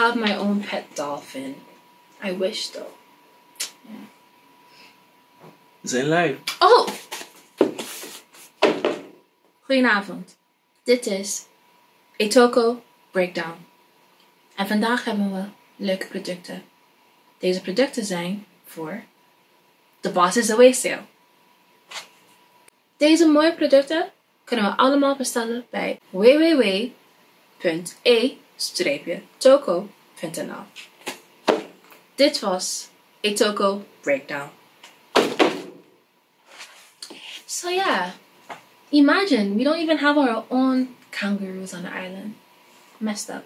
have my own pet dolphin. I wish though. Yeah. Zijn live. Oh! Goedenavond. Dit is E-Toko Breakdown. En vandaag hebben we leuke producten. Deze producten zijn voor de Boss is Away Sale. Deze mooie producten kunnen we allemaal bestellen bij www.e-toko.nl. Dit was E-Toko Breakdown. So yeah, imagine we don't even have our own kangaroos on the island. Messed up.